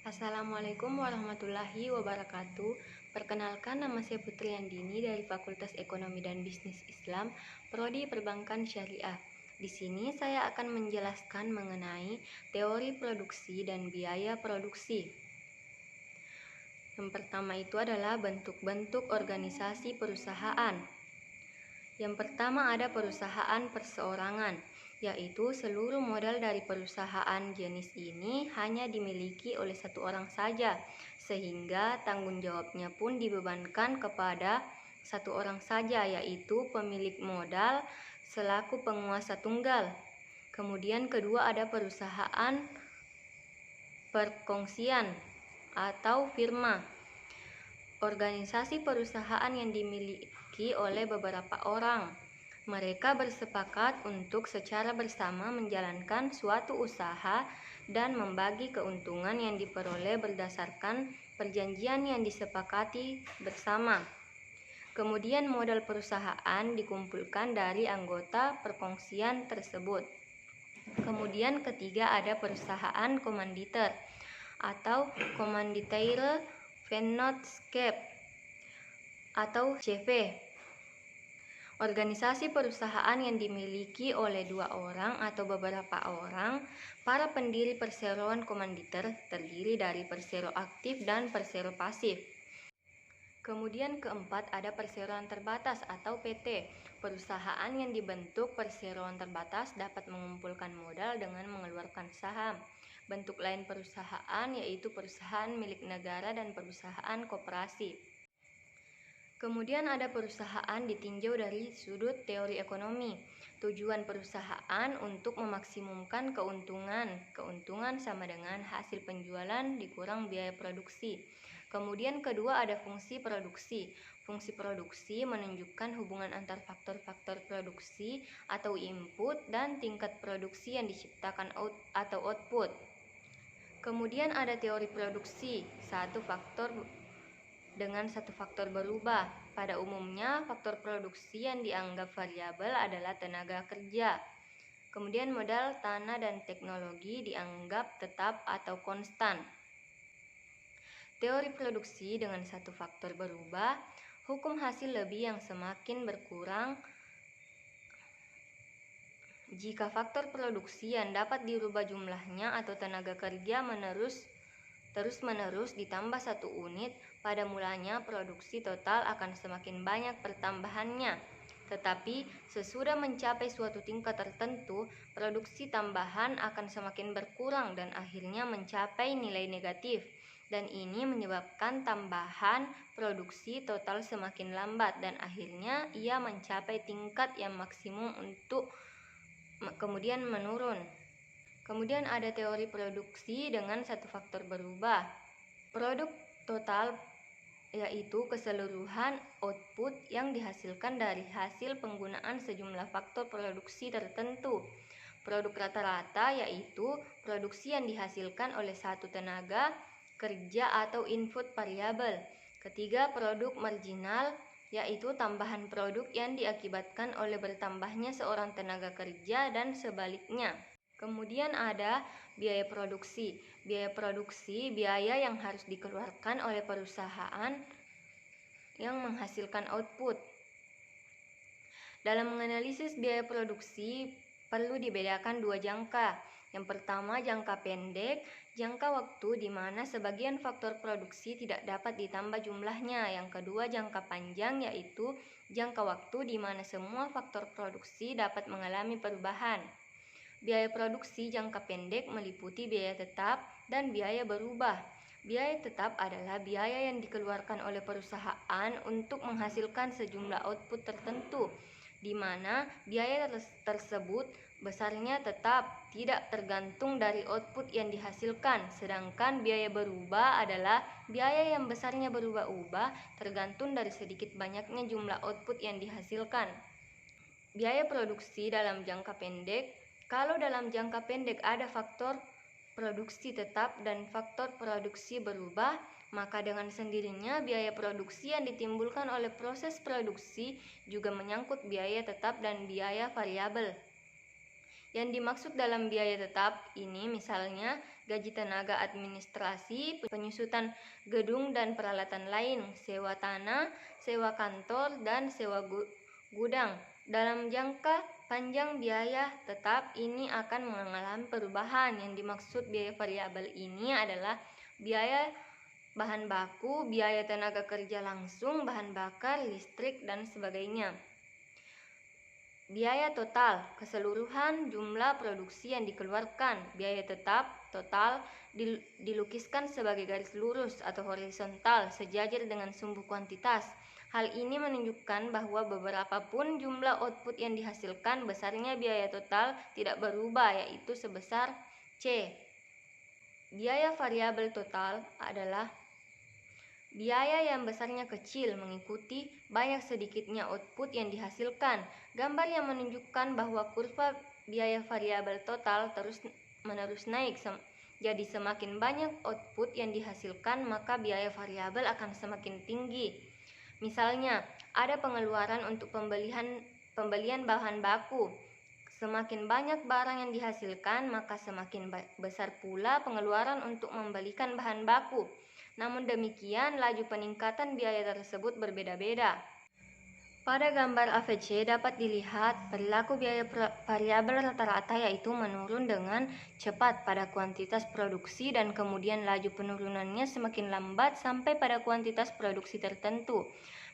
Assalamualaikum warahmatullahi wabarakatuh. Perkenalkan, nama saya Putri Andini dari Fakultas Ekonomi dan Bisnis Islam, Prodi Perbankan Syariah. Di sini saya akan menjelaskan mengenai teori produksi dan biaya produksi. Yang pertama itu adalah bentuk-bentuk organisasi perusahaan. Yang pertama ada perusahaan perseorangan, yaitu seluruh modal dari perusahaan jenis ini hanya dimiliki oleh satu orang saja, sehingga tanggung jawabnya pun dibebankan kepada satu orang saja, yaitu pemilik modal selaku penguasa tunggal. Kemudian kedua ada perusahaan perkongsian atau firma. Organisasi perusahaan yang dimiliki oleh beberapa orang. Mereka bersepakat untuk secara bersama menjalankan suatu usaha dan membagi keuntungan yang diperoleh berdasarkan perjanjian yang disepakati bersama. Kemudian modal perusahaan dikumpulkan dari anggota perkongsian tersebut. Kemudian ketiga ada perusahaan komanditer atau Commanditaire Vennootschap atau CV. Organisasi perusahaan yang dimiliki oleh dua orang atau beberapa orang. Para pendiri perseroan komanditer terdiri dari persero aktif dan persero pasif. Kemudian keempat ada perseroan terbatas atau PT. Perusahaan yang dibentuk perseroan terbatas dapat mengumpulkan modal dengan mengeluarkan saham. Bentuk lain perusahaan yaitu perusahaan milik negara dan perusahaan koperasi. Kemudian ada perusahaan ditinjau dari sudut teori ekonomi. Tujuan perusahaan untuk memaksimumkan keuntungan. Keuntungan sama dengan hasil penjualan dikurang biaya produksi. Kemudian kedua ada fungsi produksi. Fungsi produksi menunjukkan hubungan antar faktor-faktor produksi atau input dan tingkat produksi yang diciptakan atau output. Kemudian ada teori produksi, satu faktor berubah. Pada umumnya, faktor produksi yang dianggap variabel adalah tenaga kerja. Kemudian modal, tanah, dan teknologi dianggap tetap atau konstan. Teori produksi dengan satu faktor berubah, hukum hasil lebih yang semakin berkurang jika faktor produksi yang dapat dirubah jumlahnya atau tenaga kerja terus-menerus ditambah satu unit, pada mulanya produksi total akan semakin banyak pertambahannya. Tetapi sesudah mencapai suatu tingkat tertentu, produksi tambahan akan semakin berkurang dan akhirnya mencapai nilai negatif. Dan ini menyebabkan tambahan produksi total semakin lambat dan akhirnya ia mencapai tingkat yang maksimum untuk kemudian menurun. Kemudian ada teori produksi dengan satu faktor berubah. Produk total yaitu keseluruhan output yang dihasilkan dari hasil penggunaan sejumlah faktor produksi tertentu. Produk rata-rata yaitu produksi yang dihasilkan oleh satu tenaga kerja atau input variabel. Ketiga, produk marginal yaitu tambahan produk yang diakibatkan oleh bertambahnya seorang tenaga kerja dan sebaliknya. Kemudian ada biaya produksi. Biaya produksi, biaya yang harus dikeluarkan oleh perusahaan yang menghasilkan output. Dalam menganalisis biaya produksi, perlu dibedakan dua jangka. Yang pertama, jangka pendek, jangka waktu di mana sebagian faktor produksi tidak dapat ditambah jumlahnya. Yang kedua, jangka panjang, yaitu jangka waktu di mana semua faktor produksi dapat mengalami perubahan. Biaya produksi jangka pendek meliputi biaya tetap dan biaya berubah. Biaya tetap adalah biaya yang dikeluarkan oleh perusahaan untuk menghasilkan sejumlah output tertentu, di mana biaya tersebut besarnya tetap tidak tergantung dari output yang dihasilkan, sedangkan biaya berubah adalah biaya yang besarnya berubah-ubah tergantung dari sedikit banyaknya jumlah output yang dihasilkan. Biaya produksi dalam jangka pendek. Kalau dalam jangka pendek ada faktor produksi tetap dan faktor produksi berubah, maka dengan sendirinya biaya produksi yang ditimbulkan oleh proses produksi juga menyangkut biaya tetap dan biaya variabel. Yang dimaksud dalam biaya tetap ini misalnya gaji tenaga administrasi, penyusutan gedung dan peralatan lain, sewa tanah, sewa kantor, dan sewa gudang. Dalam jangka panjang biaya tetap ini akan mengalami perubahan. Yang dimaksud biaya variabel ini adalah biaya bahan baku, biaya tenaga kerja langsung, bahan bakar, listrik, dan sebagainya. Biaya total, keseluruhan jumlah produksi yang dikeluarkan. Biaya tetap, total, dilukiskan sebagai garis lurus atau horizontal sejajar dengan sumbu kuantitas. Hal ini menunjukkan bahwa beberapa pun jumlah output yang dihasilkan, besarnya biaya total tidak berubah, yaitu sebesar C. Biaya variabel total adalah biaya yang besarnya kecil mengikuti banyak sedikitnya output yang dihasilkan. Gambar yang menunjukkan bahwa kurva biaya variabel total terus-menerus naik. Jadi semakin banyak output yang dihasilkan, maka biaya variabel akan semakin tinggi. Misalnya, ada pengeluaran untuk pembelian bahan baku. Semakin banyak barang yang dihasilkan, maka semakin besar pula pengeluaran untuk membelikan bahan baku. Namun demikian, laju peningkatan biaya tersebut berbeda-beda. Pada gambar AVC dapat dilihat perilaku biaya variabel rata-rata, yaitu menurun dengan cepat pada kuantitas produksi dan kemudian laju penurunannya semakin lambat sampai pada kuantitas produksi tertentu.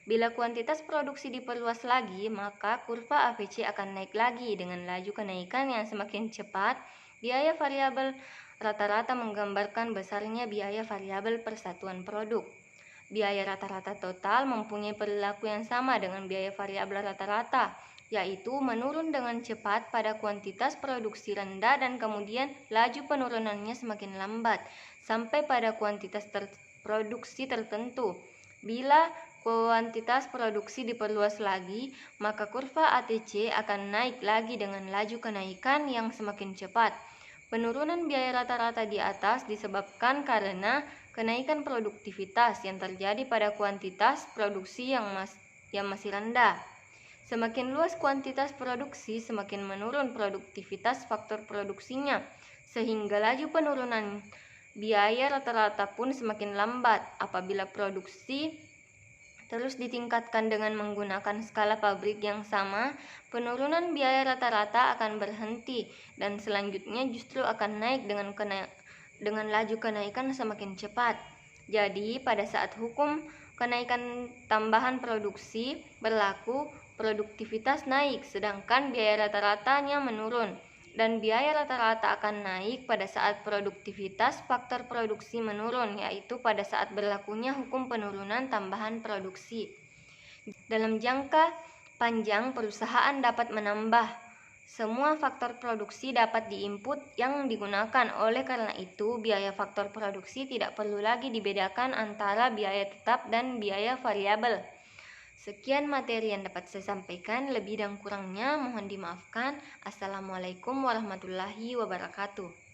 Bila kuantitas produksi diperluas lagi, maka kurva AVC akan naik lagi dengan laju kenaikan yang semakin cepat. Biaya variabel rata-rata menggambarkan besarnya biaya variabel persatuan produk. Biaya rata-rata total mempunyai perilaku yang sama dengan biaya variabel rata-rata, yaitu menurun dengan cepat pada kuantitas produksi rendah dan kemudian laju penurunannya semakin lambat sampai pada kuantitas produksi tertentu. Bila kuantitas produksi diperluas lagi, maka kurva ATC akan naik lagi dengan laju kenaikan yang semakin cepat. Penurunan biaya rata-rata di atas disebabkan karena kenaikan produktivitas yang terjadi pada kuantitas produksi yang masih rendah. Semakin luas kuantitas produksi, semakin menurun produktivitas faktor produksinya, sehingga laju penurunan biaya rata-rata pun semakin lambat. Apabila produksi terus ditingkatkan dengan menggunakan skala pabrik yang sama, penurunan biaya rata-rata akan berhenti dan selanjutnya justru akan naik dengan laju kenaikan semakin cepat. Jadi, pada saat hukum kenaikan tambahan produksi berlaku, produktivitas naik sedangkan biaya rata-ratanya menurun. Dan biaya rata-rata akan naik pada saat produktivitas faktor produksi menurun, yaitu pada saat berlakunya hukum penurunan tambahan produksi. Dalam jangka panjang, perusahaan dapat menambah semua faktor produksi dapat diinput yang digunakan. Oleh karena itu, biaya faktor produksi tidak perlu lagi dibedakan antara biaya tetap dan biaya variabel. Sekian materi yang dapat saya sampaikan, lebih dan kurangnya mohon dimaafkan. Assalamualaikum warahmatullahi wabarakatuh.